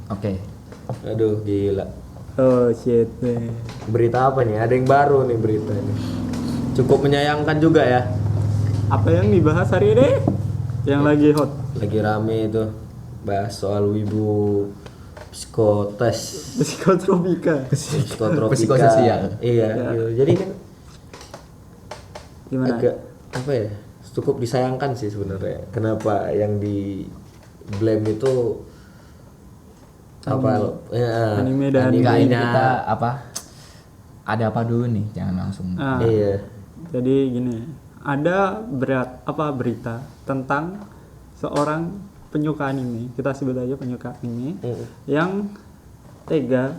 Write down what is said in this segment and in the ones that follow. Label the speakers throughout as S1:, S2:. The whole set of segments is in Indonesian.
S1: Oke.
S2: Aduh gila.
S3: Oh shit.
S2: Berita apa nih? Ada yang baru nih berita ini. Cukup menyayangkan juga ya.
S3: Apa yang dibahas hari ini? Yang lagi hot.
S2: Lagi rame itu bahas soal wibu psikotes,
S3: Psikotropika.
S2: psikotropika.
S1: Psikososial.
S2: Iya,
S3: Ya.
S2: gitu. Jadi kan
S3: Gimana?
S2: agak apa ya? Cukup disayangkan sih sebenarnya. Kenapa yang di blame itu apa ya,
S3: Anime dan
S1: Enggak, ini
S2: animenya.
S1: kita apa? Ada apa dulu nih? Jangan langsung.
S3: Ah,
S2: Iya.
S3: Jadi gini, ada berita tentang seorang penyuka anime, kita sebut aja penyuka anime, yang tega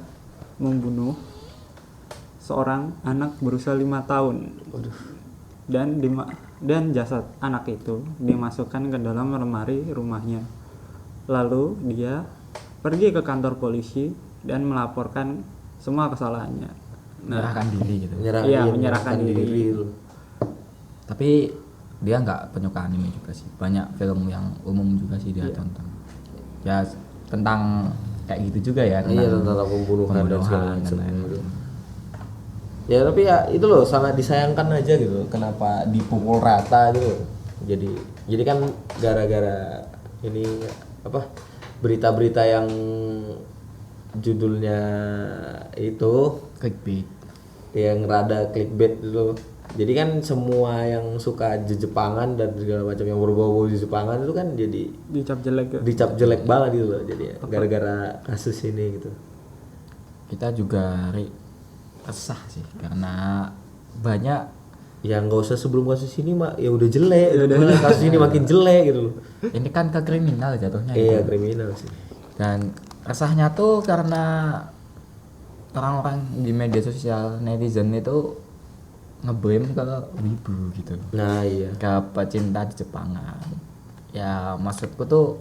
S3: membunuh seorang anak berusia 5 tahun. Dan jasad anak itu dimasukkan ke dalam lemari rumahnya. Lalu dia pergi ke kantor polisi dan melaporkan semua kesalahannya.
S1: Menyerahkan diri gitu.
S3: Menyerahkan diri.
S2: loh.
S1: Tapi dia nggak penyuka anime juga sih. Banyak film yang umum juga sih dia tonton. Ya tentang kayak gitu juga ya.
S2: Iya, tentang pembunuhan dan segala
S1: dan
S2: macam
S1: lain-lain.
S2: gitu. Ya tapi ya itu loh sangat disayangkan aja gitu. Kenapa dipukul rata gitu. Jadi kan gara-gara ini apa berita-berita yang judulnya itu
S1: Clickbait.
S2: yang rada clickbait itu. Jadi kan semua yang suka Jepangan dan segala macam yang berbau-bau Jepangan itu kan jadi
S3: Dicap jelek ya.
S2: dicap jelek banget gitu loh jadi gara-gara kasus ini gitu.
S1: Kita juga resah sih karena banyak
S2: Ya nggak usah sebelum kasus ini mah ya udah jelek, udah kasus ini makin jelek gitu loh.
S1: ini kan ke kriminal jatuhnya
S2: Iya
S1: gitu.
S2: kriminal sih.
S1: Dan resahnya tuh karena orang-orang di media sosial netizen itu nge-blame ke wibu gitu,
S2: Nah iya.
S1: ke pecinta di Jepangan. Ya maksudku tuh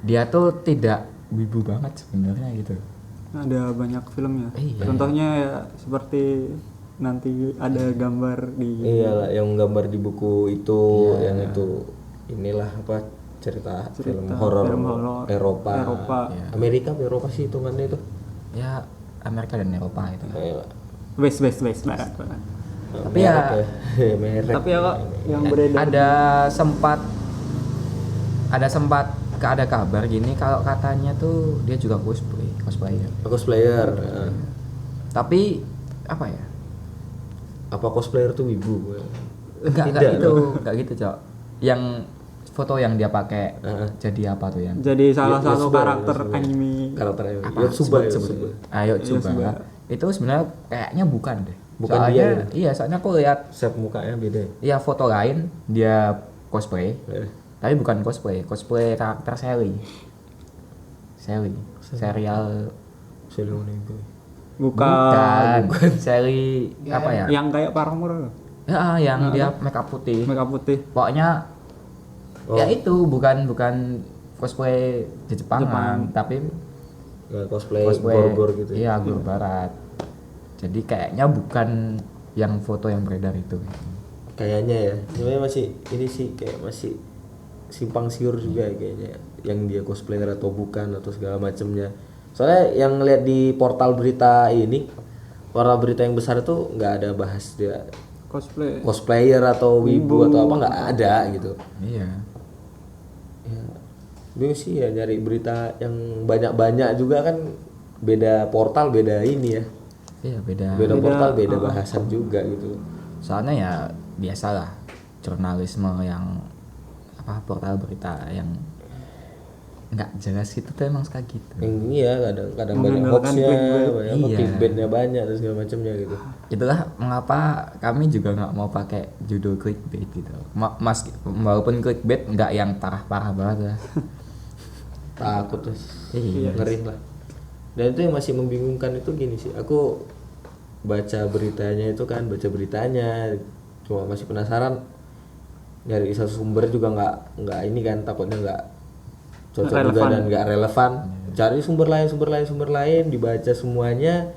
S1: dia tuh tidak wibu banget sebenarnya gitu.
S3: Ada banyak filmnya.
S1: Iya.
S3: Contohnya ya seperti nanti ada gambar di
S2: Iya lah yang gambar di buku itu yang itu inilah apa cerita film horor Eropa.
S1: Iya.
S2: Amerika apa Eropa sih hitungannya itu.
S1: Ya Amerika dan Eropa itu.
S2: Kayak
S3: West barat.
S1: Tapi ya-
S2: merek.
S3: Tapi ya kok yang beredar
S1: Ada sempat ada kabar gini kalau katanya tuh dia juga cosplayer.
S2: Cosplayer.
S1: Tapi apa ya?
S2: Apa cosplayer tuh wibu?
S1: Enggak
S2: Tidak.
S1: gitu, Cok. Yang foto yang dia pakai jadi apa tuh yang?
S3: jadi salah satu
S2: Yotsuba,
S3: karakter
S2: Yotsuba.
S3: anime.
S2: Karakter
S1: Apa?
S2: Yotsuba.
S1: Sebut. Ayo coba. Itu sebenarnya kayaknya bukan deh.
S2: Bukan
S1: Soalnya,
S2: dia,
S1: iya, soalnya aku lihat
S2: Shape mukanya beda.
S1: ya foto lain dia cosplay,
S2: Eh,
S1: tapi bukan cosplay karakter Sally. Serial
S2: Sailor Moon.
S3: Bukan.
S1: Sally apa ya?
S3: Yang kayak Paramore.
S1: Ya, yang dia make up putih.
S3: Mereka putih.
S1: Pokoknya ya itu bukan cosplay di Jepangan, tapi
S2: Nggak cosplay
S1: cosplay
S2: gor-gor gitu.
S1: Iya, gor barat. Jadi kayaknya bukan yang foto yang beredar itu.
S2: Kayaknya ya. Sebenarnya masih ini sih kayak masih simpang siur juga ya kayaknya yang dia cosplayer atau bukan atau segala macamnya. Soalnya yang lihat di portal berita ini, portal berita yang besar itu nggak ada bahas dia
S3: Cosplay.
S2: cosplayer atau wibu atau apa nggak ada gitu.
S1: Iya.
S2: Ya, bingung sih ya nyari berita yang banyak-banyak juga kan beda portal beda ini ya.
S1: Iya, beda.
S2: Beda portal beda bahasan juga gitu.
S1: Soalnya ya biasalah jurnalisme yang apa portal berita yang nggak jelas itu tuh emang suka gitu.
S2: Yang ini ya kadang-kadang banyak
S3: Mengandalkan
S2: hoaxnya,
S3: clickbait.
S2: banyak
S1: Iya.
S2: clickbaitnya banyak dan segala macamnya gitu.
S1: Itulah mengapa kami juga nggak mau pakai judul clickbait gitu. Mas walaupun clickbait nggak yang parah-parah banget lah.
S2: Takut terus.
S1: Iya.
S2: Ngeri lah. Dan itu yang masih membingungkan itu gini sih. Aku baca beritanya cuma masih penasaran nyari satu sumber juga nggak ini kan takutnya nggak cocok juga dan nggak relevan. Cari sumber lain dibaca semuanya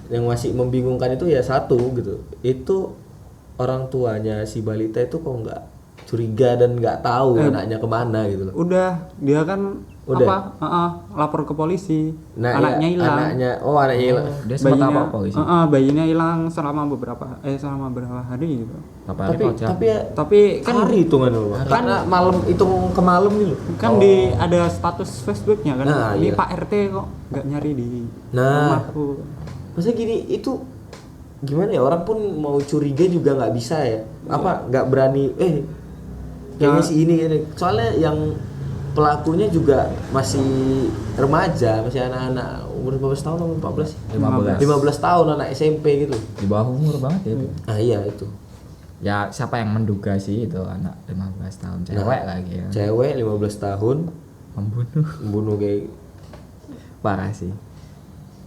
S2: yang masih membingungkan itu ya satu gitu, itu orang tuanya si balita itu kok curiga dan nggak tahu anaknya kemana gitu loh.
S3: Udah, dia kan
S2: Udah?
S3: lapor ke polisi.
S2: Nah,
S3: Anaknya
S2: ya,
S3: hilang.
S2: anaknya hilang.
S1: Dia sempat
S3: Bayinya,
S1: apa polisi?
S3: bayinya hilang selama beberapa hari gitu.
S1: Berapa hari kok, Cak?
S2: Tapi ya
S3: Tapi kan
S2: hari hitungan loh. Karena malam hitung ke malam gitu.
S3: kan di ada status Facebooknya kan.
S2: Nah,
S3: Ini
S2: iya.
S3: Pak RT kok nggak nyari di
S2: Nah.
S3: rumahku.
S2: Maksudnya gini, itu gimana ya, orang pun mau curiga juga nggak bisa ya. Apa nggak berani kayaknya
S3: Ya.
S2: si ini gini. Soalnya yang pelakunya juga masih remaja, masih anak-anak umur 15 tahun atau 14? 15 tahun, anak SMP gitu.
S1: Di bawah umur banget ya itu.
S2: Ah iya itu.
S1: Ya siapa yang menduga sih itu anak 15 tahun cewek lagi ya.
S2: Cewek 15 tahun
S1: Membunuh
S2: kayak
S1: parah sih.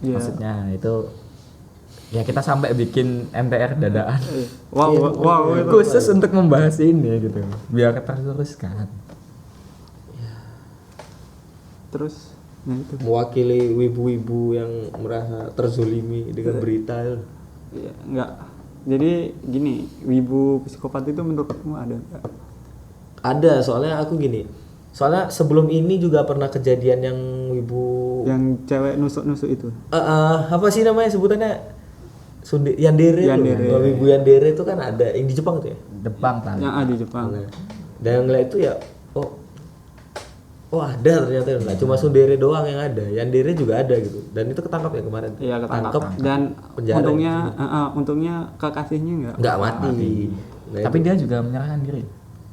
S3: Iya.
S1: Maksudnya itu ya kita sampai bikin MTR dadaan
S3: Wow, itu.
S1: khusus untuk membahas ini gitu biar terluruskan.
S3: Terus itu.
S2: mewakili wibu-wibu yang merasa terzolimi dengan berita itu.
S3: Iya, enggak. Jadi gini, wibu psikopat itu menurutmu ada enggak?
S2: Ada, soalnya aku gini. Soalnya sebelum ini juga pernah kejadian yang wibu
S3: Yang cewek nusuk-nusuk itu.
S2: apa sih namanya sebutannya? Yandere tuh.
S3: Yandere.
S2: Kalau wibu Yandere itu kan ada yang di Jepang tuh ya.
S1: Jepang tadi.
S3: Yang ada di Jepang.
S2: Nah, dan yang ngeliat itu ya oh ada ternyata, nggak cuma Sundere doang yang ada, Yandere juga ada gitu. Dan itu ketangkap ya kemarin.
S3: Iya, ketangkap.
S2: Tangkep,
S3: Dan
S2: penjara.
S3: untungnya kekasihnya
S2: nggak mati. Nah,
S1: Tapi
S2: itu.
S1: dia juga menyerahkan diri.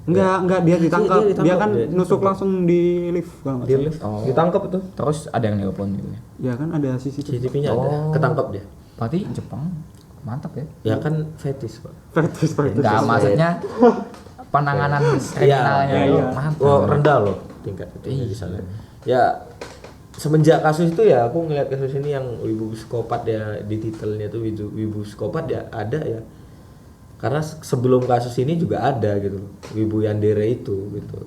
S3: Enggak dia ditangkap.
S2: Dia
S3: Dia,
S2: ditangkap,
S3: kan
S2: dia
S3: nusuk langsung di lift kalau nggak
S2: Di
S3: salah.
S2: lift ditangkap itu.
S1: Terus ada yang nelpon gitu ya.
S3: Ya kan ada CCTV.
S2: CCTV-nya ada, ketangkap dia.
S1: Berarti Jepang mantap ya.
S2: Ya kan fetis, Pak.
S3: Fetis.
S1: Enggak, maksudnya penanganan kriminalnya
S2: Iya,
S1: itu
S2: iya.
S1: mantap.
S2: Rendah loh tingkat itu di sana. Ya semenjak kasus itu ya aku ngeliat kasus ini yang wibu psikopat ya, di titelnya tuh wibu psikopat ya ada ya. Karena sebelum kasus ini juga ada gitu loh, wibu Yandere itu gitu.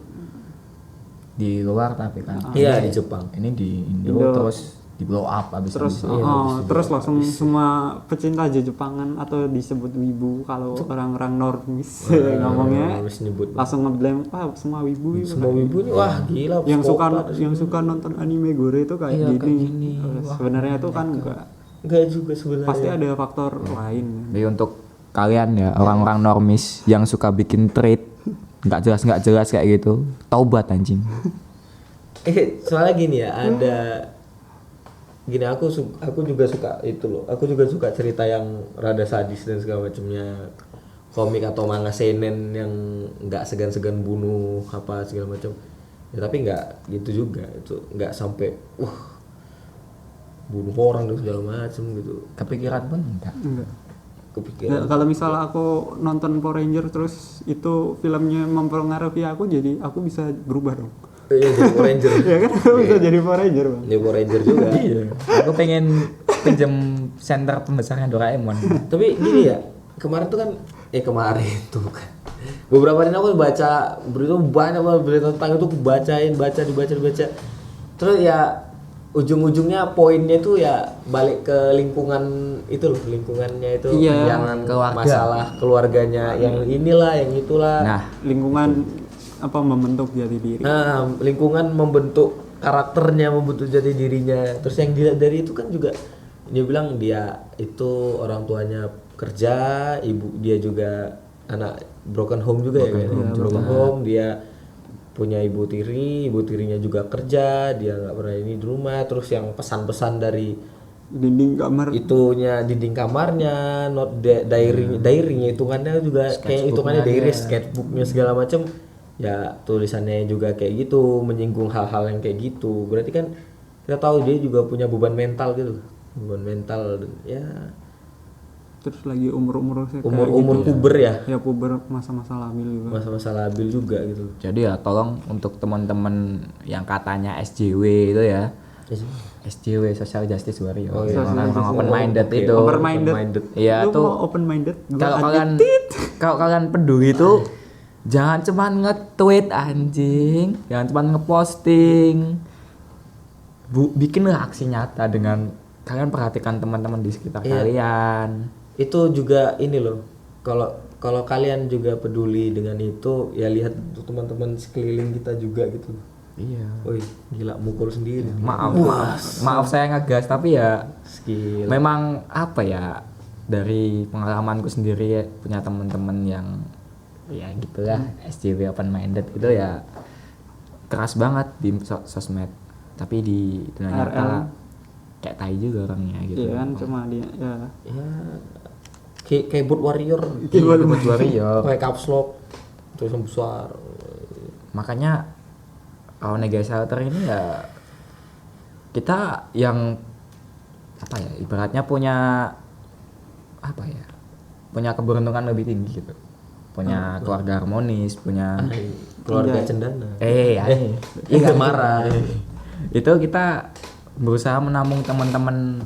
S1: Di luar tapi kan.
S2: Iya, di Jepang.
S1: Ini di Indo,
S3: Indo.
S1: terus di blow up abis
S3: Terus terus langsung semua pecinta Jepangan atau disebut wibu kalau orang-orang normis ngomongnya
S2: Harus nyebut
S3: langsung ngeblame semua wibu
S2: semua wibu ini wah gila
S3: yang
S2: psikopat.
S3: suka nonton anime gore itu kayak
S1: Iya,
S3: gini.
S1: kayak gini.
S3: Sebenarnya itu kan
S2: Enggak juga sebenarnya.
S3: pasti ada faktor lain.
S1: Jadi untuk kalian ya orang-orang normis yang suka bikin trade nggak jelas kayak gitu, taubat anjing.
S2: Soalnya gini ya, ada gini aku juga suka itu loh. Aku juga suka cerita yang rada sadis dan segala macamnya. Komik atau manga seinen yang nggak segan-segan bunuh apa segala macam. Ya tapi nggak gitu juga. Itu nggak sampai bunuh orang dan segala macam gitu.
S1: Kepikiran pun enggak.
S3: Enggak.
S2: Kepikiran.
S3: Ya, kalau misal aku nonton Power Ranger terus itu filmnya mempengaruhi aku, jadi aku bisa berubah dong.
S2: Iya, jadi Power Ranger.
S3: Ya kan aku bisa jadi Power Ranger, Bang.
S2: Jadi Power Ranger juga.
S1: Iya. Aku pengen pinjam center pembesarnya Doraemon.
S2: Tapi gini ya, kemarin tuh kan kemarin tuh kan beberapa hari aku baca berita banyak banget berita tentang itu, aku dibaca terus ya ujung-ujungnya poinnya tuh ya balik ke lingkungan itu loh, lingkungannya itu
S3: Iya.
S2: yang
S1: Keluarga.
S2: masalah keluarganya yang inilah yang itulah.
S1: Nah,
S3: Lingkungan apa membentuk jati diri.
S2: Nah, lingkungan membentuk karakternya, membentuk jati dirinya. Terus yang dilihat dari itu kan juga dia bilang dia itu orang tuanya kerja, ibu dia juga anak broken home juga ya kayaknya. Broken home, dia punya ibu tirinya juga kerja, dia nggak pernah ini di rumah. Terus yang pesan-pesan dari
S3: Dinding kamar
S2: itunya dinding kamarnya, diary-nya hitungannya juga kayak hitungannya diary, sketchbooknya segala macam. Ya tulisannya juga kayak gitu, menyinggung hal-hal yang kayak gitu. Berarti kan kita tahu dia juga punya beban mental gitu, beban mental dan ya
S3: terus lagi umur
S2: umur puber ya,
S3: puber masa-masa labil juga.
S2: masa-masa labil juga gitu.
S1: jadi ya tolong untuk teman-teman yang katanya SJW itu ya. SJW Social Justice Warrior.
S2: Oh, iya.
S1: Orang open minded
S2: Oke,
S1: itu.
S3: Open-minded.
S1: Iya
S3: Lu
S1: tuh.
S3: mau open minded?
S1: Kalau kalian peduli itu jangan cuman nge-tweet anjing, jangan cuman nge-posting. Bikinlah aksi nyata dengan kalian perhatikan teman-teman di sekitar
S2: Iya.
S1: kalian.
S2: Itu juga ini loh, kalau kalau kalian juga peduli dengan itu, ya lihat teman-teman sekeliling kita juga gitu.
S1: Iya.
S2: Woi, gila mukul sendiri.
S1: Maaf saya ngegas, tapi ya
S2: Skill.
S1: memang apa ya, dari pengalamanku sendiri ya, punya teman-teman yang ya gitulah SJW open minded gitu ya, keras banget di sosmed, tapi di dunia nyata
S3: RL.
S1: kayak tai juga orangnya gitu.
S3: Iya kan, cuma dia ya
S2: Ya keyboard warrior.
S1: Keyboard warrior.
S2: Kayak caps lock terus yang besar.
S1: Makanya kalau Nega Shelter ini ya kita yang apa ya, ibaratnya punya apa ya, punya keberuntungan lebih tinggi gitu, punya keluarga harmonis, punya
S2: Keluarga
S3: Anjay.
S2: cendana.
S1: iya nggak marah. Itu kita berusaha menampung teman-teman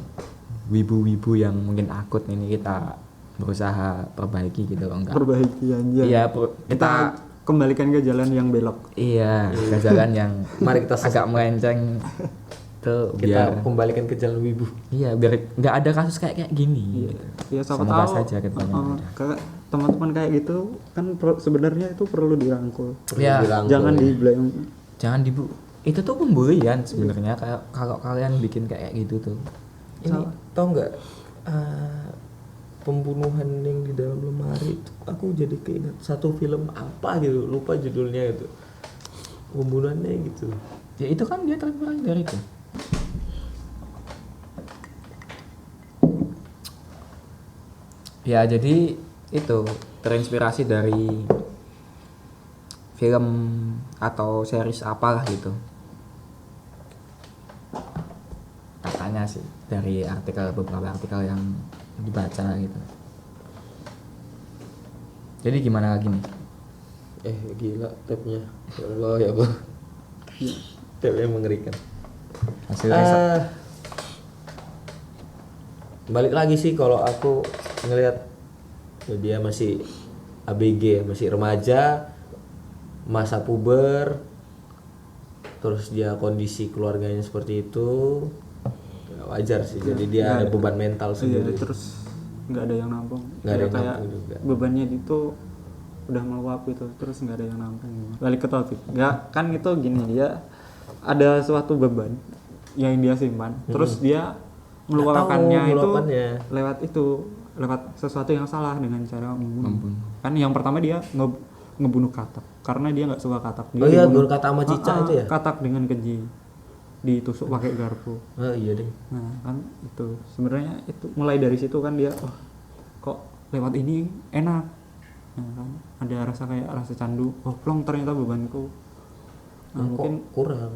S1: wibu-wibu yang mungkin akut, ini kita berusaha perbaiki gitu loh, enggak
S3: perbaiki aja.
S1: iya kita
S3: Kembalikan ke jalan yang belok.
S1: iya ke jalan yang
S2: Mari kita
S1: agak melenceng tuh,
S2: Kita
S1: biar
S2: kembalikan ke jalan wibu.
S1: iya biar nggak ada kasus kayak gini gitu.
S3: Ya siapa
S1: Semoga
S3: tahu
S1: saja kedepannya ada.
S3: kayak teman-teman kayak gitu kan sebenarnya itu perlu dirangkul.
S1: Ya,
S2: Dirangkul.
S3: Jangan di blame.
S1: jangan dibu, itu tuh pemberian sebenarnya, kayak kalau kalian bikin kayak gitu tuh.
S2: Ini tau nggak pembunuhan yang di dalam lemari itu, aku jadi keinget satu film apa gitu, lupa judulnya itu. Pembunuhannya gitu.
S1: Ya itu kan dia terinspirasi dari itu. Ya jadi itu terinspirasi dari film atau series apalah gitu. Katanya sih dari beberapa artikel yang dibaca gitu. Jadi gimana lagi nih?
S2: Gila tabnya. Ya Allah ya Allah. Tabnya mengerikan.
S1: Hasilnya
S2: Balik lagi sih kalau aku ngelihat ya dia masih ABG, masih remaja, masa puber, terus dia kondisi keluarganya seperti itu, ya wajar sih. Jadi dia ada beban mental
S3: Iya,
S2: sendiri.
S3: terus nggak ada yang nampung.
S2: Nggak ada
S3: Ya,
S2: yang
S3: kayak
S2: nampung juga.
S3: bebannya itu udah meluap gitu, terus nggak ada yang nampung. Balik ke topik. Nggak, kan itu gini, dia ada suatu beban yang dia simpan, terus dia meluapkannya itu
S2: meluapkannya.
S3: lewat sesuatu yang salah dengan cara membunuh. Kan yang pertama dia ngebunuh katak karena dia nggak suka katak. Dia
S2: Oh iya,
S3: dibunuh-
S2: guru kata sama Cica itu ya?
S3: Katak dengan keji, ditusuk pakai garpu.
S2: Oh iya deh.
S3: Nah kan itu sebenarnya itu mulai dari situ kan dia kok lewat ini enak. Nah, kan ada rasa kayak rasa candu. Oh plong, ternyata bebanku. Nah,
S2: Kok
S3: mungkin
S2: kurang.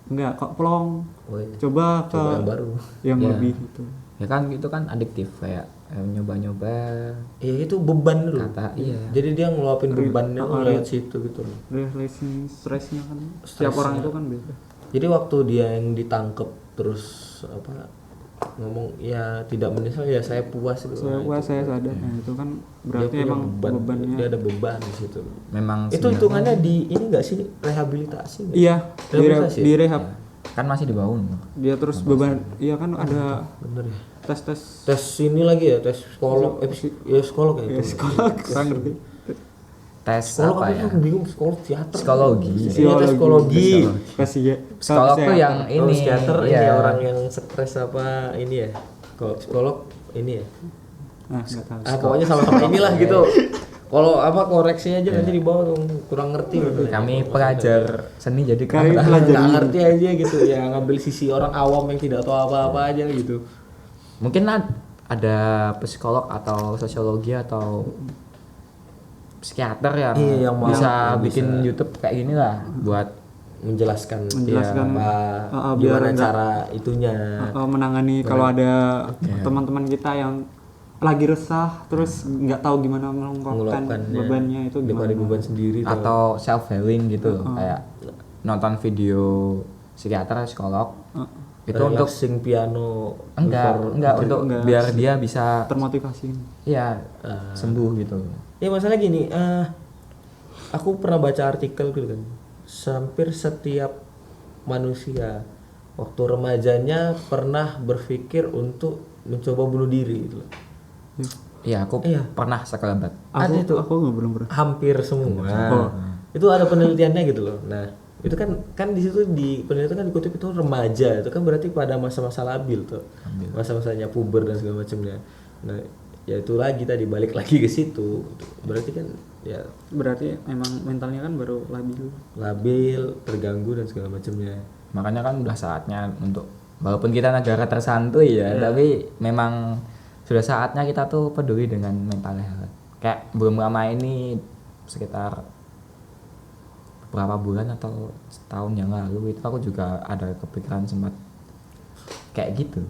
S3: enggak kok plong.
S2: Oh iya.
S3: Coba ke
S2: Coba yang baru.
S3: yang
S1: Ya.
S3: lebih itu.
S1: ya kan itu kan adiktif, kayak nyoba-nyoba
S2: Iya itu beban dulu.
S1: kata iya.
S2: Jadi dia ngeluapin bebannya lewat situ gitu loh.
S3: Releasing stressnya kan setiap orang itu kan beda.
S2: Jadi waktu dia yang ditangkep terus apa ngomong ya tidak menyesal, ya saya puas gitu.
S3: Saya sadar. Nah, itu kan
S2: Dia
S3: berarti
S2: punya
S3: emang
S2: beban,
S3: bebannya.
S2: dia ada beban di situ.
S1: Memang
S2: Itu
S1: sebenarnya-
S2: hitungannya di ini enggak sih, rehabilitasi nggak?
S3: Iya,
S2: Rehabilitasi ya?
S3: di rehab.
S1: kan masih di bawah umur.
S3: Dia terus beban. Iya kan ada
S2: Bener ya.
S3: tes
S2: Tes ini lagi ya, tes psikolog, ya psikolog ya itu.
S3: psikolog kurang ngerti.
S1: Tes
S2: Psikolog
S1: apa
S2: apa
S1: ya?
S2: Aku bingung, psikolog teater.
S1: Psikologi.
S2: Iya, tes psikologi.
S1: Psikolog tuh yang
S2: Kalau
S1: ini
S2: psikiater ini
S1: iya.
S2: orang yang stres apa ini ya. Kalau psikolog ini ya.
S3: Nah, enggak tahu.
S2: Pokoknya sama-sama inilah gitu. Kalau apa koreksi aja nanti di bawah dong, kurang ngerti gitu.
S1: Kami pelajar seni jadi
S3: Kami
S1: kan
S3: pelajar
S2: Nggak ngerti aja gitu ya, ngambil sisi orang awam yang tidak tahu apa-apa aja gitu.
S1: mungkin ada psikolog atau sosiologi atau psikiater yang,
S2: Iya, yang mau-
S1: bisa
S2: yang
S1: bikin
S2: bisa.
S1: YouTube kayak gini lah buat
S2: Menjelaskan
S3: Menjelaskan,
S2: apa
S3: biar
S2: gimana
S3: nggak-
S2: cara itunya.
S3: Menangani kalau ada teman-teman kita yang lagi resah terus nggak tahu gimana mengungkapkan
S2: Mengeluapkannya.
S3: bebannya itu
S2: Daripada
S3: gimana.
S2: beban sendiri tuh.
S1: atau self healing gitu, kayak nonton video psikiater psikolog itu untuk
S2: sing piano
S1: enggak untuk
S3: enggak.
S1: biar dia bisa
S3: Termotivasi.
S1: ya sembuh gitu.
S2: Ya masalah gini, aku pernah baca artikel gitu kan, hampir setiap manusia waktu remajanya pernah berpikir untuk mencoba bunuh diri gitu loh.
S1: Iya, aku
S2: Iya.
S1: pernah sekelebat.
S2: ada itu
S3: Aku nggak belum pernah.
S2: hampir semua.
S3: Oh.
S2: Itu ada penelitiannya gitu loh. Nah, itu kan di situ di penelitian kan dikutip itu remaja. Itu kan berarti pada masa-masa labil tuh. Masa-masanya puber dan segala macamnya. Nah, ya itu lagi tadi balik lagi ke situ. Berarti kan ya
S3: Berarti emang mentalnya kan baru
S2: labil, terganggu dan segala macamnya.
S1: Makanya kan udah saatnya untuk, walaupun kita negara tersantuy ya, tapi memang sudah saatnya kita tuh peduli dengan mental health. Kayak belum lama ini, sekitar beberapa bulan atau setahun yang lalu itu aku juga ada kepikiran sempat kayak gitu.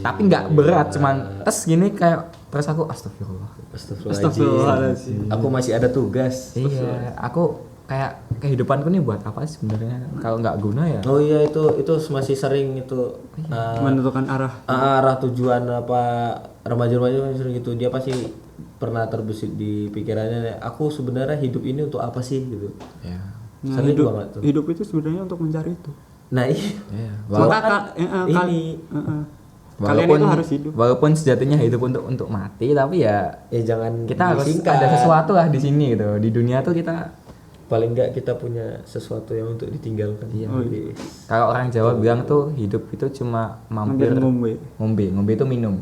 S1: Tapi nggak berat, cuman tes gini kayak terus aku astagfirullah.
S3: Astagfirullahaladzim.
S2: Aku masih ada tugas.
S1: Iya, aku kayak kehidupanku nih buat apa sih sebenarnya kalau nggak guna ya.
S2: Oh iya itu masih sering itu
S3: Menentukan arah.
S2: arah tujuan apa remaja-remaja masih sering gitu. Dia pasti pernah terbesit di pikirannya aku sebenarnya hidup ini untuk apa sih gitu.
S1: Ya.
S3: Nah,
S2: Sering banget tuh.
S3: hidup itu sebenarnya untuk mencari itu.
S2: Nah iya.
S1: Iya.
S3: Maka
S2: ini
S3: kalian itu harus hidup.
S1: Walaupun sejatinya hidup untuk mati, tapi ya
S2: ya jangan
S1: kita harus
S2: disingkat.
S1: ada sesuatu lah di sini gitu. Di dunia tuh kita,
S2: Paling enggak kita punya sesuatu yang untuk ditinggalkan.
S1: Iya.
S2: Jadi,
S1: kalau orang Jawa bilang tuh hidup itu cuma mampir
S3: ngombe.
S1: ngombe itu minum.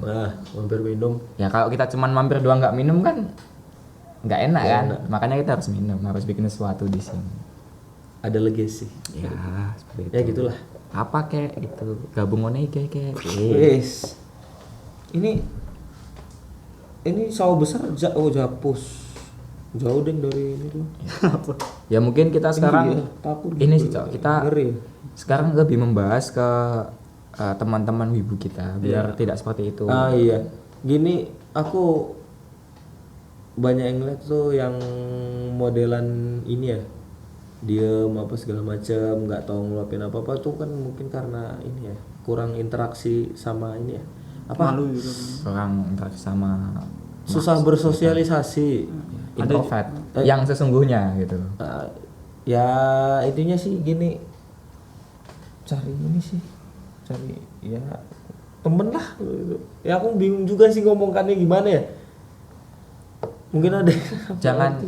S2: mampir minum.
S1: Ya kalau kita cuman mampir doang nggak minum kan nggak enak kan.
S2: enak.
S1: Makanya kita harus minum, harus bikin sesuatu di sini.
S2: Ada legacy.
S1: Ya, seperti itu.
S2: Ya gitulah.
S1: Apa kek itu gabung one kayak.
S2: Wes. Ini sawah besar Japus. Jauh deh dari ini tuh.
S1: Ya mungkin kita sekarang
S2: Iya, takut
S1: ini
S2: gitu.
S1: sih Cok, kita
S2: Ngeri.
S1: sekarang lebih membahas ke teman-teman wibu kita biar tidak seperti itu.
S2: Iya. Gini aku banyak yang lihat tuh yang modelan ini ya. Diem apa segala macam, nggak tahu ngeluapin apa-apa tuh kan mungkin karena ini ya, kurang interaksi sama ini ya. Apa?
S3: Malu gitu.
S1: Orang interaksi sama
S2: Susah bersosialisasi.
S1: introvert yang sesungguhnya gitu.
S2: Ya intinya sih gini, cari ini sih, cari ya temen lah gitu. Ya aku bingung juga sih ngomongkannya gimana ya. Mungkin ada
S1: Jangan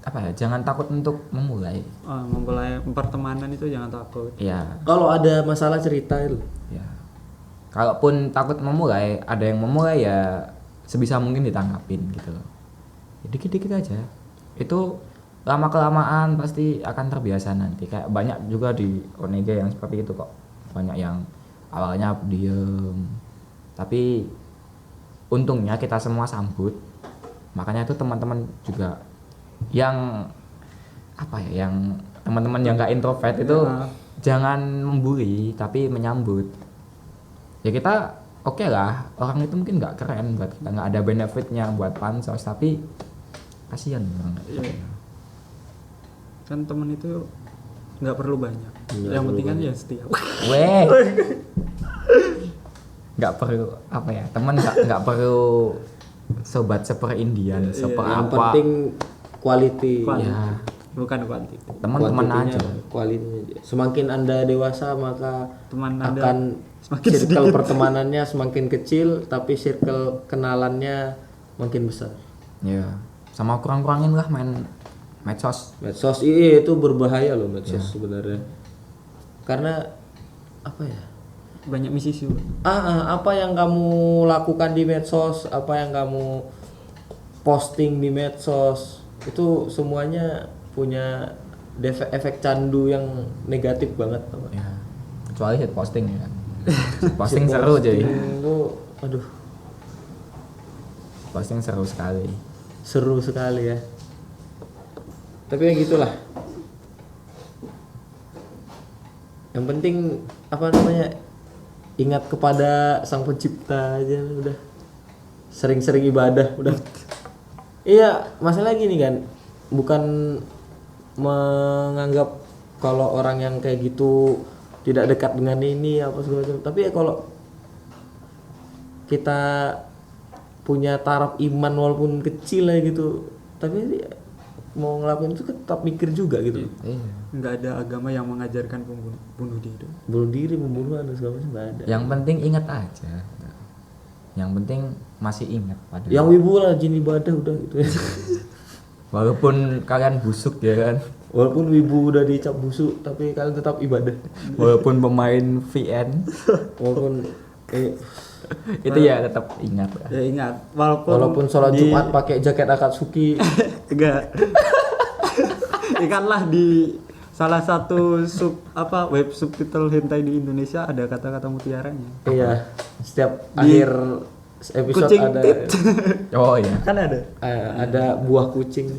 S1: apa ya? Jangan takut untuk memulai.
S3: Memulai pertemanan itu jangan takut.
S1: Ya,
S2: kalau ada masalah cerita itu.
S1: ya. Kalaupun takut memulai, ada yang memulai ya sebisa mungkin ditanggapin gitu loh. Ya, dikit-dikit aja. Itu lama kelamaan pasti akan terbiasa nanti. Kayak banyak juga di Onega yang seperti itu kok. Banyak yang awalnya diem, tapi untungnya kita semua sambut. Makanya itu teman-teman juga yang apa ya, yang teman-teman yang nggak introvert itu jangan membuli tapi menyambut. Ya kita oke lah, orang itu mungkin nggak keren buat kita, nggak ada benefitnya buat pansos, tapi kasihan orang.
S3: Iya. Kan teman itu nggak perlu banyak.
S2: Nggak
S3: Yang
S2: perlu
S3: penting kan
S2: banyak.
S3: ya setia.
S1: Weh, nggak perlu apa ya, teman nggak perlu sobat seperindian, seper
S2: Yang
S1: apa.
S2: penting quality.
S1: Ya,
S3: Bukan kuantitas.
S1: teman-teman
S2: Quantity-nya,
S1: aja.
S2: quality-nya aja. Semakin Anda dewasa maka
S3: Teman Anda
S2: akan
S3: semakin
S2: circle pertemanannya semakin kecil tapi circle kenalannya makin besar.
S1: Ya, sama kurang-kurangin lah main medsos.
S2: Medsos itu berbahaya loh medsos sebenarnya. Karena apa ya?
S3: Banyak misi sih.
S2: Apa yang kamu lakukan di medsos, apa yang kamu posting di medsos itu semuanya punya efek candu yang negatif banget.
S1: Ya, kecuali hit posting ya. Posting seru jadi.
S2: Itu aduh
S1: Posting seru sekali.
S2: seru sekali ya. Tapi ya gitulah. Yang penting apa namanya, ingat kepada Sang Pencipta aja udah. Sering-sering ibadah udah. Iya, masalah gini kan, bukan menganggap kalau orang yang kayak gitu tidak dekat dengan ini apa segala macam. Tapi ya kalau kita punya taraf iman walaupun kecil ya gitu, tapi ya, mau ngelakuin itu kan tetap mikir juga gitu.
S1: Iya.
S3: Nggak ada agama yang mengajarkan bunuh diri.
S2: Bunuh diri, pembunuhan dan segala macam nggak ada.
S1: Yang penting ingat aja. Yang penting masih ingat pada.
S2: Yang wibu lah jin ibadah udah gitu.
S1: Walaupun kalian busuk ya kan.
S2: Walaupun wibu udah dicap busuk tapi kalian tetap ibadah.
S1: Walaupun pemain VN
S2: Walaupun
S1: itu ya tetap ingat.
S3: Ya ingat, walaupun
S2: sholat Jumat pakai jaket Akatsuki.
S3: enggak. Ingatlah di salah satu web subtitle hentai di Indonesia ada kata-kata mutiaranya.
S2: Iya, setiap
S3: Di
S2: akhir episode
S3: kucing
S2: ada
S3: tit.
S1: Oh iya.
S3: Kan ada.
S2: ada buah kucing.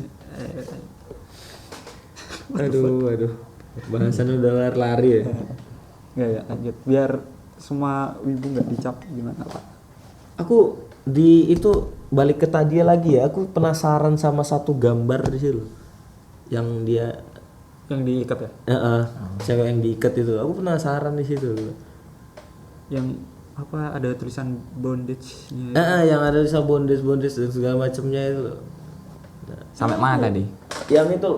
S2: Aduh. Bahasannya udah lari-lari ya.
S3: Enggak ya, lanjut. Biar semua wibu enggak dicap gimana, Pak.
S2: Aku di itu balik ke tadi lagi ya, aku penasaran sama satu gambar di situ. Yang dia
S3: Yang diikat ya?
S2: cewek yang diikat itu. Aku penasaran di situ.
S3: Yang apa ada tulisan bondage-nya.
S2: Yang ada di bondage dan segala macamnya itu loh.
S1: Sampai mana tadi?
S2: Yang itu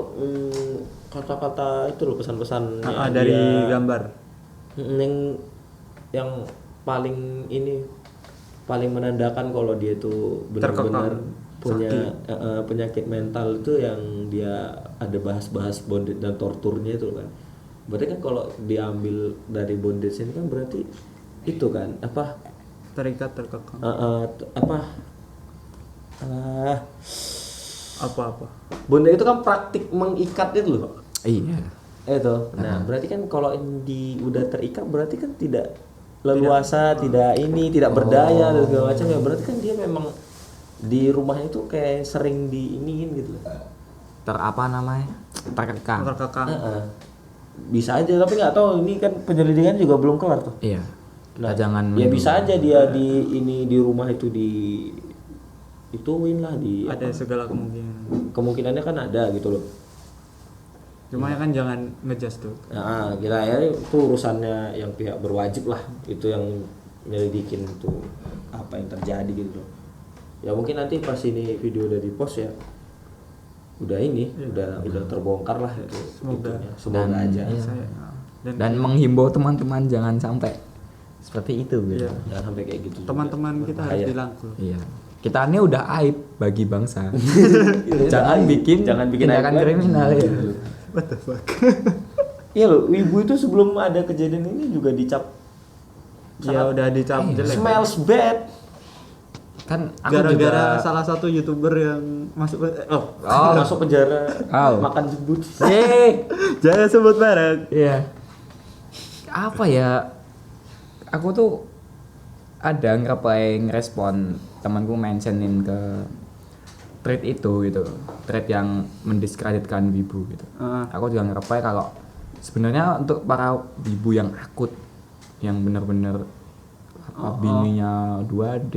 S2: kata-kata itu loh pesan-pesan
S3: Dari gambar.
S2: Yang paling menandakan kalau dia itu benar-benar punya penyakit mental itu yang dia ada bahas-bahas bondage dan torturnya itu kan. Berarti kan kalau diambil dari bondage ini kan berarti itu kan
S3: Terikat, terkekang. Apa?
S2: Bondage itu kan praktik mengikat itu loh.
S1: Iya.
S2: Itu. Nah, berarti kan kalau udah terikat berarti kan tidak leluasa, tidak berdaya dan segala macam ya. Berarti kan dia memang di rumahnya itu kayak sering diiniin gitu loh.
S1: Terkekang.
S2: Bisa aja tapi nggak tahu, ini kan penyelidikan juga belum kelar tuh.
S1: Iya.
S2: Nah,
S1: jangan
S2: ya bisa aja dia di rumah itu ituin lah
S3: Ada segala
S2: kemungkinannya kan ada gitu loh.
S3: Cuma ya kan jangan ngejudge tuh.
S2: Nah, kira ya itu urusannya yang pihak berwajib lah, itu yang nyelidikin itu apa yang terjadi gitu loh. Ya mungkin nanti pas ini video udah di post ya udah udah terbongkar lah itu. Semoga aja.
S1: Dan menghimbau teman-teman jangan sampai seperti itu gitu.
S3: Iya.
S2: Jangan sampai kayak gitu.
S3: Teman-teman kita harus dirangkul.
S1: Iya. Kita ini udah aib bagi bangsa. jangan bikin tindakan kriminal ya.
S3: What the fuck?
S2: Iya loh, wibu itu sebelum ada kejadian ini juga dicap.
S3: Ya udah dicap jelek.
S2: Smells bad.
S1: Kan aku
S3: Gara-gara
S1: juga
S3: salah satu YouTuber yang masuk
S2: masuk penjara makan jebut.
S3: jangan sebut merek.
S1: Iya. Apa ya? Aku tuh ada ngerespon temanku mentionin ke thread itu gitu. Thread yang mendiskreditkan wibu gitu. Aku juga ngereply kalau sebenarnya untuk para wibu yang akut, yang benar-benar bininya 2D.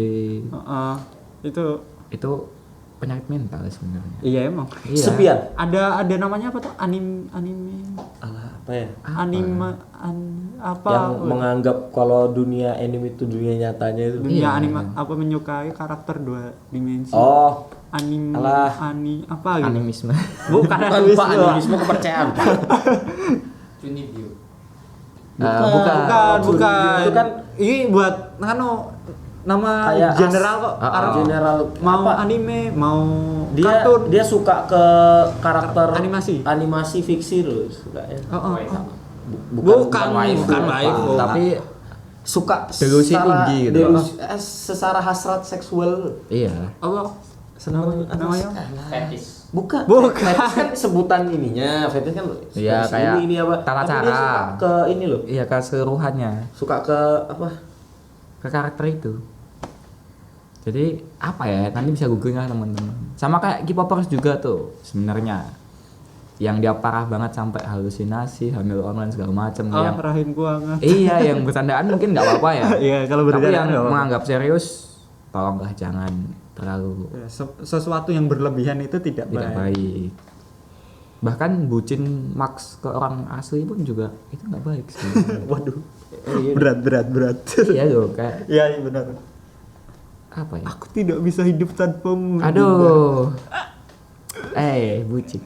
S1: Itu penyakit mental sebenarnya.
S3: Iya emang.
S1: Iya.
S2: Sepian.
S3: Ada namanya apa tuh? Anime.
S2: Apa ya?
S3: Apa?
S2: Yang menganggap kalau dunia anime itu dunia nyatanya itu.
S3: Dunia anime apa menyukai karakter 2 dimensi.
S2: Oh.
S3: Apa gitu?
S1: Animisme.
S3: Bukan
S2: Pak, animisme kepercayaan.
S3: Bukan.
S2: Itu kan
S3: Ini buat nama
S2: kayak
S3: general kok.
S2: General
S3: Mau
S2: apa?
S3: anime, mau
S2: Dia
S3: kartun.
S2: dia suka ke karakter
S3: Animasi.
S2: fiksi loh, suka ya.
S3: Bukan waifu.
S2: Tapi suka
S1: Delusi tinggi gitu.
S2: Secara hasrat seksual.
S1: Iya.
S3: Allah. Namanya
S2: Fetis. Bukan.
S3: Fetis
S2: kan sebutan ininya. Fetis kan
S1: Iya, kayak
S2: ini apa?
S1: tata
S2: Tapi dia
S1: cara.
S2: suka ke ini loh.
S1: Iya, keseluruhannya.
S2: Suka ke apa?
S1: Ke karakter itu. Jadi apa ya? Nanti bisa googling lah teman-teman. Sama kayak K-popers juga tuh sebenarnya. Yang dia parah banget sampai halusinasi, hamil online segala macam yang
S3: rahimku hangat.
S1: iya, yang bercandaan mungkin nggak apa-apa ya.
S3: Iya, kalau
S1: Tapi
S3: bercandaan
S1: yang
S3: nggak apa-apa.
S1: menganggap serius tolonglah jangan terlalu
S3: Ya, sesuatu yang berlebihan itu tidak
S1: baik. Bahkan bucin Max ke orang asli pun juga itu nggak baik sih.
S3: Waduh. Berat.
S1: Iya loh, kayak
S3: Iya benar.
S1: apa ya?
S3: Aku tidak bisa hidup tanpamu.
S1: Aduh. Bucin.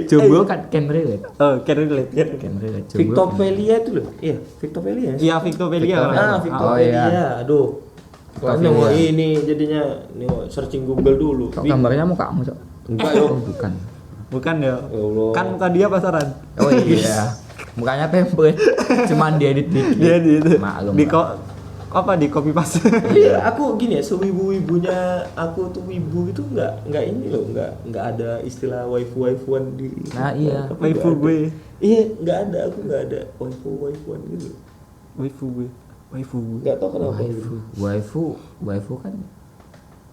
S1: Jomblo kan can relate.
S3: Oh, can relate.
S1: Can relate. Jomblo
S2: Victopelia itu loh. Iya, Victopelia.
S3: Iya, Victopelia.
S2: Victopelia.
S1: Oh, iya.
S2: Aduh. Kan
S1: Victopelia.
S2: nengok ini jadinya nengok searching Google dulu.
S1: Kok gambarnya mukamu, Cok?
S2: Enggak
S1: Oh,
S2: yo.
S1: bukan.
S3: Bukan ya.
S2: Ya Allah.
S3: Kan muka dia pasaran.
S1: Oh iya. Mukanya template. Cuman diedit dikit.
S3: Dia di itu.
S1: Maklum.
S3: Di
S1: lah.
S3: apa di copy paste.
S2: Iya, aku gini ya, sewibu-wibunya aku tuh wibu itu nggak ini loh, nggak ada istilah waifu-waifuan di.
S1: Nah, iya.
S2: Aku
S3: Waifu
S2: nggak ada.
S3: gue.
S2: Iya, aku nggak ada waifu-waifuan gitu.
S3: Waifu gue.
S2: Nggak tahu kenapa gitu.
S1: Waifu kan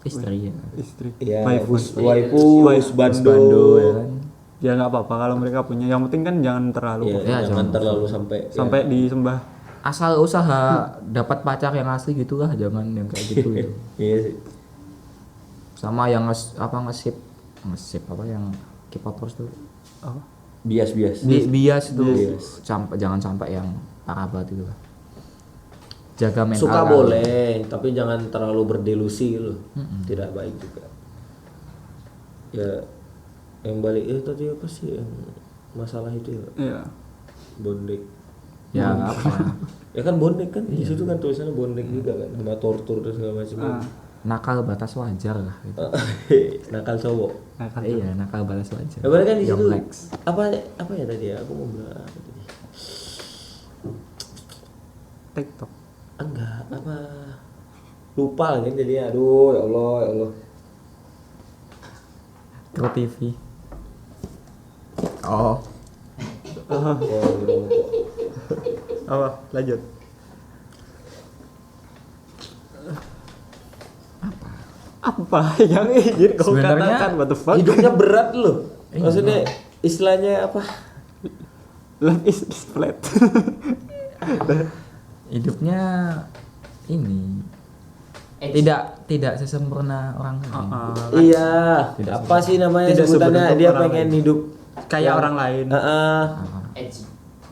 S1: istri ya.
S3: Istri.
S2: Iya,
S3: Waifu.
S2: waifu, husbando.
S1: Husbando, ya kan.
S3: Ya nggak apa-apa kalau mereka punya. Yang penting kan jangan terlalu
S2: Iya,
S1: Ya,
S2: jangan
S1: jangan
S2: terlalu sampai
S3: sampai disembah.
S1: Asal usaha dapat pacar yang asli gitu lah, jangan yang kayak gitu gitu.
S2: Iya sih.
S1: Sama yang ngesip apa yang K-popers tuh.
S3: Oh.
S2: Bias.
S1: Bias tuh.
S2: Bias.
S1: Jangan sampai yang parah banget itu lah. Jaga mental.
S2: Suka
S1: kalian.
S2: boleh, tapi jangan terlalu berdelusi loh. Tidak baik juga. Ya, yang balik tadi apa sih yang masalah itu ya?
S3: Iya.
S2: Bondek.
S1: Ya apa?
S2: Ya kan bondek kan di situ kan tulisannya bondek juga kan, sama tortur dan segala macam.
S1: Nakal batas wajar lah gitu.
S2: Nakal cowok.
S3: Nah, kan.
S1: Iya, nakal batas wajar.
S2: Ya, kan di
S1: Young
S2: situ
S1: Lex.
S2: apa ya tadi ya? Aku mau bilang apa tadi?
S3: TikTok.
S2: Enggak, apa? Lupa kan jadi aduh ya Allah.
S1: Pro TV. Oh,
S2: Oh, udah lupa.
S3: Apa? Lanjut. Apa yang ingin kau
S1: Sebenarnya
S3: katakan? What the fuck?
S2: Hidupnya berat loh. Maksudnya istilahnya apa?
S3: Life is flat.
S1: hidupnya ini tidak sesempurna orang lain.
S2: Iya.
S1: Tidak
S2: Apa sih namanya
S3: Tidak
S2: sebutannya?
S3: sebenarnya
S2: Dia
S3: orang
S2: pengen hidup
S3: Kayak orang lain.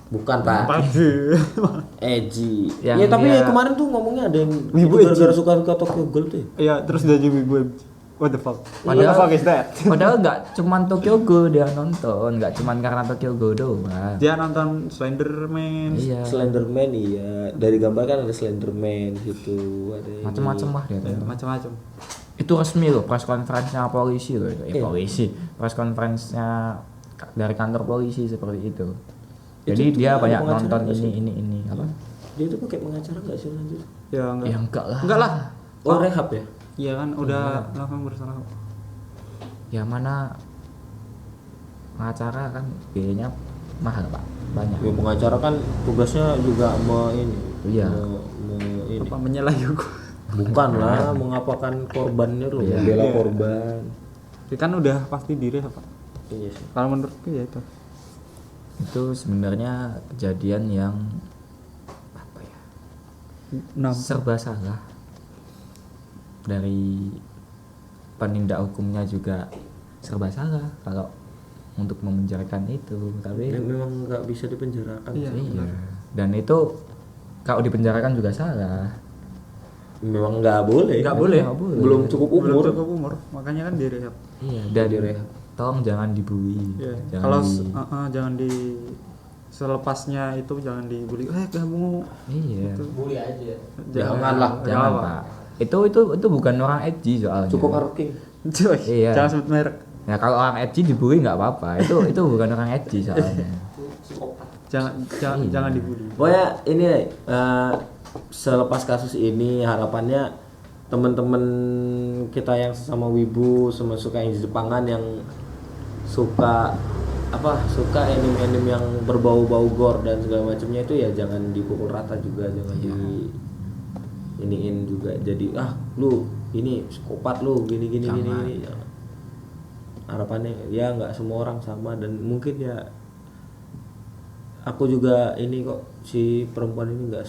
S2: Bukan Pak. Edgy.
S1: Yang
S2: Ya tapi
S1: dia-
S2: kemarin tuh ngomongnya ada yang
S3: Wibu
S2: itu gara-gara
S3: edgy.
S2: suka Tokyo Ghoul tuh. Ya?
S3: Iya, terus dia jadi web. What the fuck? What the
S1: Padahal-
S3: fuck is that?
S1: Padahal nggak cuman Tokyo Ghoul dia nonton, nggak cuman karena Tokyo Ghoul doang.
S3: Dia nonton Slenderman.
S1: Iya.
S2: Slenderman iya. Dari gambar kan ada Slenderman gitu, ada ini.
S1: Macam-macam lah dia.
S3: Ya,
S1: tuh.
S3: macam-macam.
S1: Itu resmi loh, press conference-nya polisi loh. Polisi. Press conference-nya dari kantor polisi seperti itu. Jadi
S2: Itu
S1: dia
S2: ada
S1: banyak
S2: pengacara
S1: nonton
S2: nggak sih?
S1: ini apa?
S2: Dia tuh pakai pengacara enggak sih lanjut?
S3: Ya enggak.
S1: Ya enggak lah.
S3: Enggak lah.
S2: Oh, rehab ya?
S3: Iya kan udah langsung bersalah.
S1: Ya mana pengacara kan biayanya mahal Pak, banyak.
S2: Ya pengacara kan tugasnya juga ini.
S1: Iya.
S2: Ini.
S3: Apa menyalahi hukum?
S2: Bukan lah, mengapakan korbannya loh,
S1: Iya.
S2: membela
S3: Iya.
S2: korban.
S3: Ya kan udah pasti diri apa?
S2: Iya sih.
S3: Kalau menurutku ya itu.
S1: Itu sebenarnya kejadian yang apa ya? Serba salah. Dari penindak hukumnya juga serba salah kalau untuk memenjarakan itu, tapi
S2: Ya, memang nggak bisa dipenjarakan.
S3: Iya.
S1: iya. Dan itu kalau dipenjarakan juga salah.
S2: Memang nggak boleh.
S3: Nggak boleh.
S1: Nggak boleh.
S2: Belum cukup
S3: Belum
S2: umur.
S3: cukup umur. Makanya kan direhab.
S1: Iya, dan
S2: direhab.
S1: tolong jangan dibully.
S3: Iya.
S1: Jangan
S3: Kalau
S1: di-
S3: jangan di selepasnya itu jangan dibully. Kamu
S1: iya.
S2: Bully aja.
S3: jangan
S1: Jangan,
S3: apa.
S1: Pak. Itu bukan orang edgy soalnya.
S2: Cukup King.
S3: Cuy,
S1: Iya.
S3: jangan sebut merek.
S1: Ya kalau orang edgy dibully nggak apa-apa. Itu bukan orang edgy soalnya.
S3: Jangan dibully.
S2: Pokoknya ini selepas kasus ini harapannya teman-teman kita yang sama wibu, sama suka yang Jepangan yang suka anime-anime yang berbau-bau gore dan segala macamnya itu ya jangan dipukul rata juga, jangan di iniin juga jadi lu ini psikopat lu gini. Jangan. Harapannya ya nggak semua orang sama dan mungkin ya aku juga ini kok si perempuan ini nggak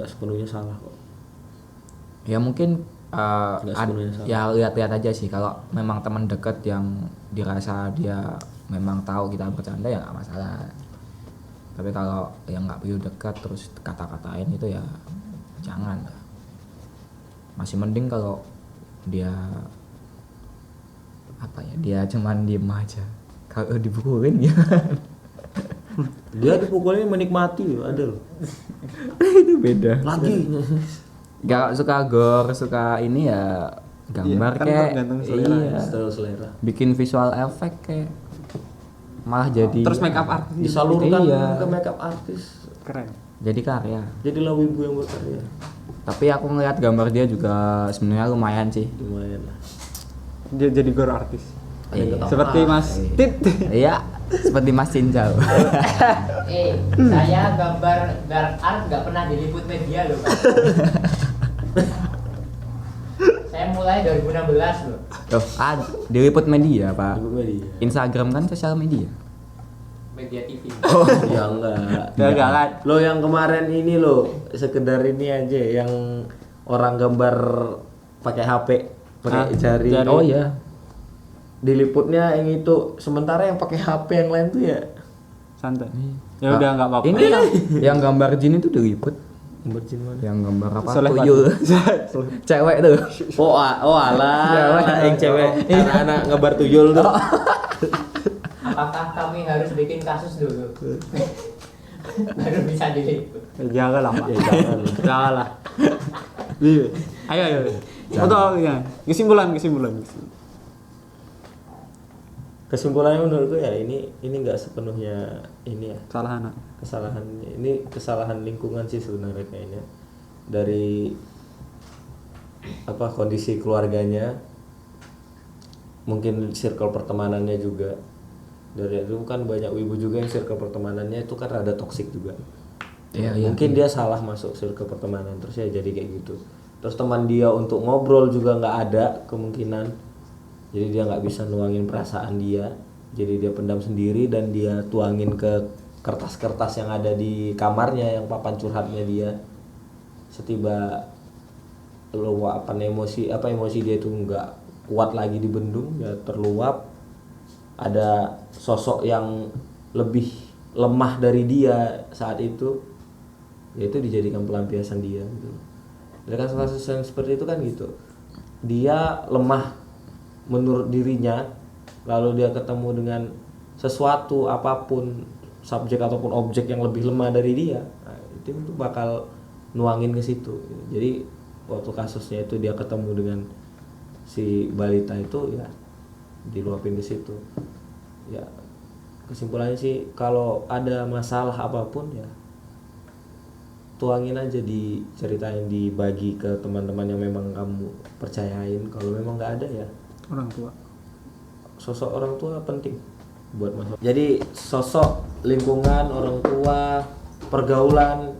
S2: sepenuhnya salah kok.
S1: Ya mungkin
S2: Nggak sepenuhnya salah.
S1: ya lihat-lihat aja sih kalau memang teman dekat yang dirasa dia memang tahu kita bercanda ya nggak masalah. Tapi kalau yang nggak perlu dekat terus kata-katain itu ya jangan. Masih mending kalau dia apa ya, dia cuman diem aja. Kalau dipukulin gimana?
S2: Dia dipukulnya menikmati loh, ada loh.
S1: Itu beda.
S2: Lagi.
S1: Gak suka gore, suka ini ya gambar
S3: Iya, kan
S1: kayak
S3: tergantung selera
S1: iya.
S2: Style selera.
S1: Bikin visual effect kayak malah jadi
S3: Terus make up artis
S2: Disalurkan
S1: Iya.
S2: ke makeup artis.
S3: keren.
S1: jadi karya.
S2: Jadilah wibu yang berkarya.
S1: Tapi aku ngeliat gambar dia juga sebenarnya lumayan sih.
S2: Lumayan lah.
S3: Dia jadi gore artis.
S2: Ada yang ketawa.
S3: Seperti Mas Tit.
S1: Iya, seperti Mas Cinjau.
S4: Saya gambar dark art nggak pernah diliput media loh Pak. Saya mulai 2016 loh.
S1: Tuh, diliput media, Pak.
S2: Wibu media.
S1: Instagram kan sosial media.
S4: Media TV.
S2: Ya enggak.
S3: Ya enggak kan.
S2: Lo yang kemarin ini lo sekedar ini aja yang orang gambar pakai HP, pakai jari.
S3: jari.
S1: Oh iya.
S2: Diliputnya yang itu, sementara yang pakai HP yang lain tuh ya
S3: Santai. Ya udah enggak apa-apa.
S1: Ini yang gambar jin itu diliput.
S2: gambar jin mana?
S1: Yang gambar apa?
S3: Soleh
S1: Tuyul. Cewek tuh.
S2: Oh, alah,
S1: Cewek.
S2: yang cewek, anak-anak ngebar tuyul tuh.
S4: Apakah kami harus bikin kasus dulu? Baru bisa diliput.
S3: Jangan lah, Pak.
S2: Ya jangan.
S3: Jangan lah. Iya. Ayo. Untuk ya, kesimpulan.
S2: Kesimpulannya menurutku ya ini nggak sepenuhnya ini ya
S3: Salah anak.
S2: kesalahan, ini kesalahan lingkungan sih sebenarnya kayaknya, dari apa kondisi keluarganya, mungkin circle pertemanannya juga. Dari itu kan banyak wibu juga yang circle pertemanannya itu kan rada toksik juga.
S1: Iya,
S2: Mungkin dia salah masuk circle pertemanan terus ya jadi kayak gitu. Terus teman dia untuk ngobrol juga nggak ada kemungkinan, jadi dia nggak bisa nuangin perasaan dia, jadi dia pendam sendiri dan dia tuangin ke kertas-kertas yang ada di kamarnya, yang papan curhatnya dia. Setiba luapan emosi dia itu nggak kuat lagi dibendung, ya terluap. Ada sosok yang lebih lemah dari dia saat itu, yaitu dijadikan pelampiasan dia gitu. Dari kasus-kasus yang seperti itu kan gitu, dia lemah menurut dirinya, lalu dia ketemu dengan sesuatu apapun, subjek ataupun objek yang lebih lemah dari dia, nah, itu bakal nuangin ke situ. Jadi waktu kasusnya itu dia ketemu dengan si balita itu, ya diluapin ke situ. Ya kesimpulannya sih kalau ada masalah apapun ya tuangin aja, diceritain, dibagi ke teman-teman yang memang kamu percayain. Kalau memang nggak ada ya
S3: Orang tua.
S2: sosok orang tua penting buat masalah. Jadi sosok lingkungan, orang tua, pergaulan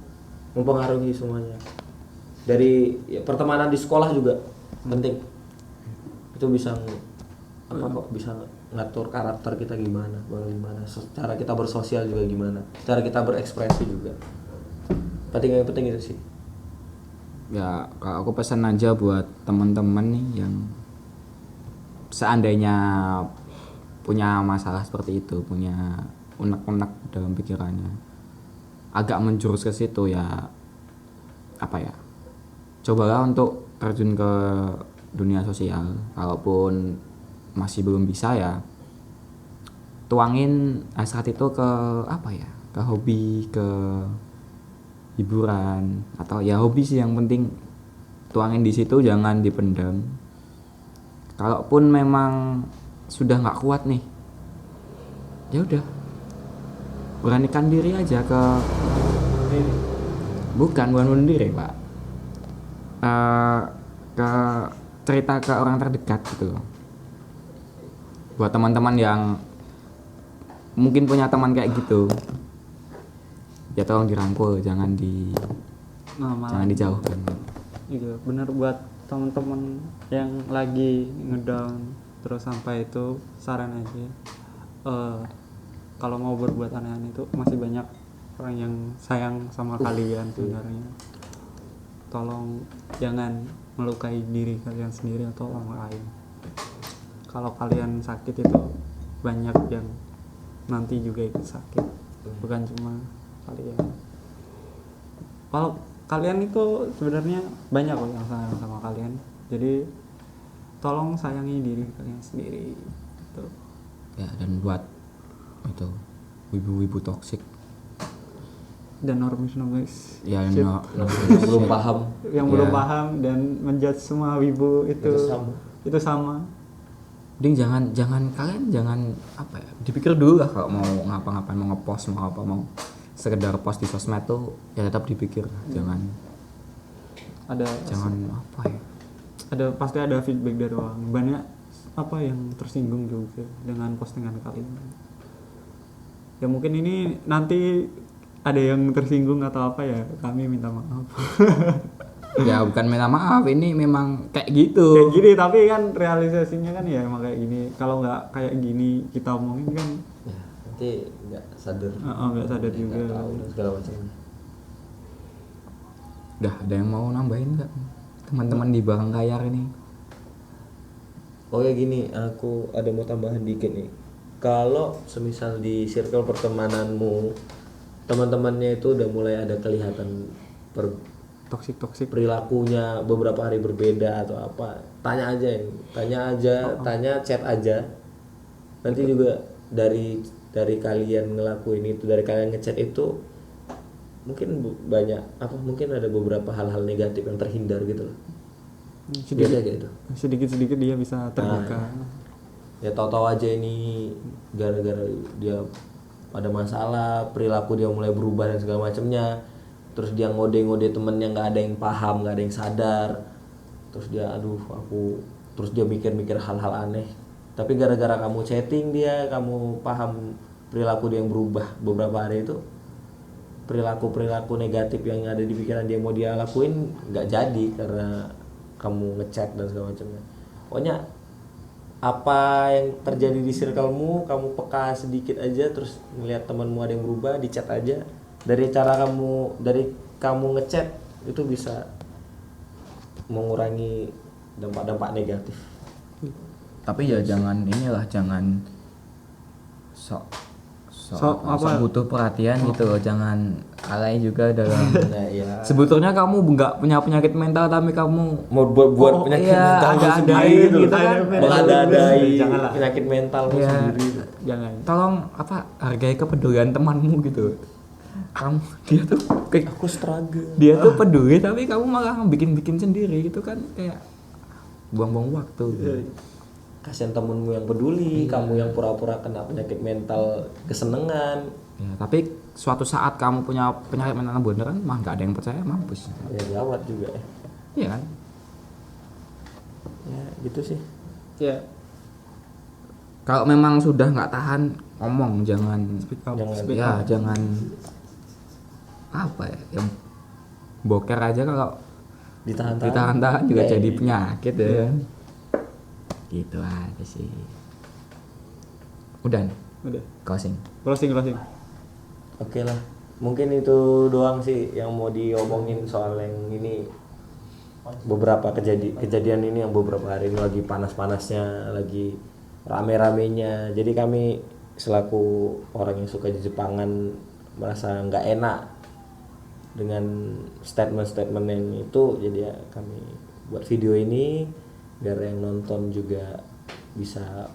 S2: mempengaruhi semuanya. Dari ya, pertemanan di sekolah juga penting. Itu bisa bisa ngatur karakter kita gimana, cara kita bersosial juga gimana, cara kita berekspresi juga. Penting itu sih.
S1: Ya, kalau aku pesan aja buat teman-teman nih yang seandainya punya masalah seperti itu, punya unek-unek dalam pikirannya, agak menjurus ke situ ya, apa ya, cobalah untuk terjun ke dunia sosial. Kalaupun masih belum bisa ya tuangin hasrat itu ke apa ya, ke hobi, ke hiburan, atau ya hobi sih yang penting tuangin di situ, jangan dipendam. Kalaupun memang sudah nggak kuat nih, ya udah beranikan diri aja bukan bunuh diri Pak, ke cerita ke orang terdekat gitu loh. Buat teman-teman yang mungkin punya teman kayak gitu, ya tolong dirangkul, jangan jangan dijauhkan.
S3: Iya, benar buat teman-teman yang lagi ngedown terus sampai itu, saran aja. Kalau mau berbuat aneh-aneh itu masih banyak orang yang sayang sama kalian sebenarnya. Tolong jangan melukai diri kalian sendiri atau orang lain. Kalau kalian sakit itu banyak yang nanti juga ikut sakit, bukan cuma kalian. Kalau kalian itu sebenarnya banyak kok yang sayang sama kalian, jadi tolong sayangi diri kalian sendiri gitu.
S1: Ya, dan buat itu wibu-wibu toksik
S3: dan normis
S1: ya
S3: Shit.
S2: Yang belum paham.
S3: yang belum
S1: Ya.
S3: paham dan menjudge semua wibu itu sama.
S1: Ding, jangan kalian jangan apa ya, dipikir dulu lah kalau mau ngapa-ngapain, mau ngepost, mau apa, mau sekedar post di sosmed tuh ya tetap dipikir. Jangan
S3: Ada
S1: apa ya,
S3: pasti ada feedback dari orang, banyak apa yang tersinggung juga dengan postingan kalian. Ya mungkin ini nanti ada yang tersinggung atau apa ya, kami minta maaf.
S1: ya bukan minta maaf, ini memang kayak gitu.
S3: Kayak gini, tapi kan realisasinya kan ya emang kayak gini. Kalau nggak kayak gini kita omongin kan
S2: Ya, nanti nggak sadar.
S3: nggak sadar juga.
S2: Nggak tahu dan segala macam.
S1: Udah ada yang mau nambahin nggak teman-teman di belakang layar ini?
S2: Oh ya gini, aku ada mau tambahan dikit nih. Kalau semisal di circle pertemananmu teman-temannya itu udah mulai ada kelihatan
S3: Toksik
S2: perilakunya beberapa hari berbeda atau apa, tanya chat aja. Nanti juga dari kalian ngelakuin itu, dari kalian ngechat itu mungkin mungkin ada beberapa hal-hal negatif yang terhindar gitu loh. Biasa kayak gitu.
S3: sedikit dia bisa terbuka.
S2: Ya tahu-tahu aja ini gara-gara dia ada masalah, perilaku dia mulai berubah dan segala macamnya. Terus dia ngode-ngode temennya, nggak ada yang paham, nggak ada yang sadar. Terus dia terus dia mikir-mikir hal-hal aneh. Tapi gara-gara kamu chatting dia, kamu paham perilaku dia yang berubah beberapa hari itu, perilaku negatif yang ada di pikiran dia mau dia lakuin nggak jadi karena kamu ngechat dan segala macamnya. Pokoknya apa yang terjadi di circlemu, kamu peka sedikit aja, terus ngelihat temanmu ada yang berubah, di chat aja. Dari kamu ngechat itu bisa mengurangi dampak-dampak negatif.
S1: Tapi ya jangan sok butuh perhatian gitu loh, jangan alay juga dalam.
S2: Nah, ya.
S1: Sebetulnya kamu nggak punya penyakit mental tapi kamu
S2: Mau buat penyakit mental
S1: ada-adain
S2: gitu
S1: kan.
S2: mengada-adai
S3: Janganlah.
S2: penyakit mentalmu
S1: Ya,
S2: sendiri.
S3: Jangan.
S1: tolong hargai kepedulian temanmu gitu. Dia tuh kayak
S2: Aku struggle.
S1: dia tuh peduli tapi kamu malah bikin sendiri gitu kan, kayak buang-buang waktu gitu.
S2: Kasihan temenmu yang peduli, kamu yang pura-pura kena penyakit mental kesenengan.
S1: Ya, tapi suatu saat kamu punya penyakit mental beneran mah nggak ada yang percaya, mampus.
S2: Ya gawat juga ya.
S1: Iya kan?
S2: Ya gitu sih.
S3: Ya,
S1: Kalau memang sudah nggak tahan, ngomong, jangan jangan apa ya, yang boker aja kalau ditahan-tahan juga jadi penyakit ya. Gitu aja sih. Udah nih,
S3: udah.
S1: closing.
S3: Closing.
S2: Oke lah. Mungkin itu doang sih yang mau diomongin soal yang ini. Beberapa kejadian ini yang beberapa hari ini lagi panas-panasnya, lagi rame-ramenya. Jadi kami selaku orang yang suka Jepangan merasa nggak enak dengan statement-statement yang itu. Jadi ya kami buat video ini biar yang nonton juga bisa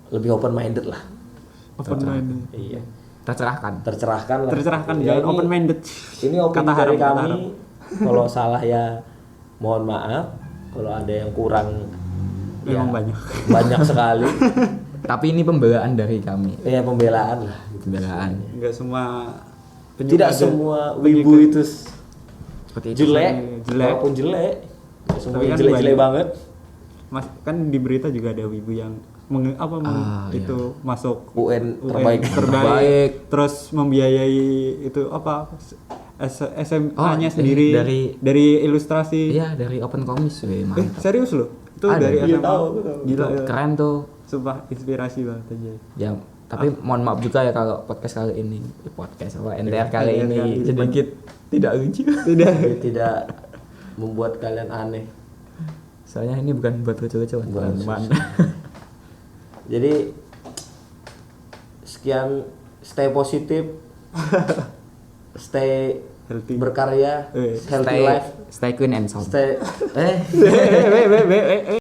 S2: lebih open minded lah.
S3: Open mind.
S2: Iya.
S1: Tercerahkan.
S2: Tercerahkan lah.
S3: Tercerahkan,
S2: Ya,
S3: jangan open minded.
S2: Ini opini
S3: Kata
S2: dari
S3: haram, kata
S2: kami. Kalau salah ya mohon maaf. Kalau ada yang kurang
S3: Memang
S2: ya,
S3: banyak.
S2: banyak sekali.
S1: Tapi ini pembelaan dari kami.
S2: Ya pembelaan lah.
S1: Pembelaan.
S3: Enggak semua
S2: Tidak semua wibu itu
S1: Seperti itu.
S2: jelek,
S3: jelek.
S2: walaupun jelek. Nggak semua
S3: Tapi kan
S2: jelek-jelek
S3: banyak.
S2: banget.
S3: Mas kan di berita juga ada wibu yang
S1: iya.
S3: masuk
S2: UN
S3: terbaik,
S1: Terbaik.
S3: terus membiayai itu apa SMA-nya
S1: Oh,
S3: sendiri
S1: dari
S3: ilustrasi.
S1: Iya, dari open komis, mantap.
S3: Serius loh? Itu
S1: Ada.
S3: dari
S2: Iya,
S3: SMA.
S2: tahu.
S3: Gila ya.
S1: Keren tuh.
S3: Sumpah inspirasi banget aja.
S1: Ya, tapi mohon maaf juga ya kalau podcast kali ini, NTR kali
S3: NTR
S1: ini
S3: kali ini.
S1: sedikit tidak lucu.
S2: Jadi tidak membuat kalian aneh.
S1: Soalnya ini bukan buat lucu-lucuan,
S2: Bukan
S1: teman.
S2: Jadi sekian, stay positif, stay
S3: Healthy.
S2: berkarya, healthy life,
S1: Stay clean and sound.
S2: stay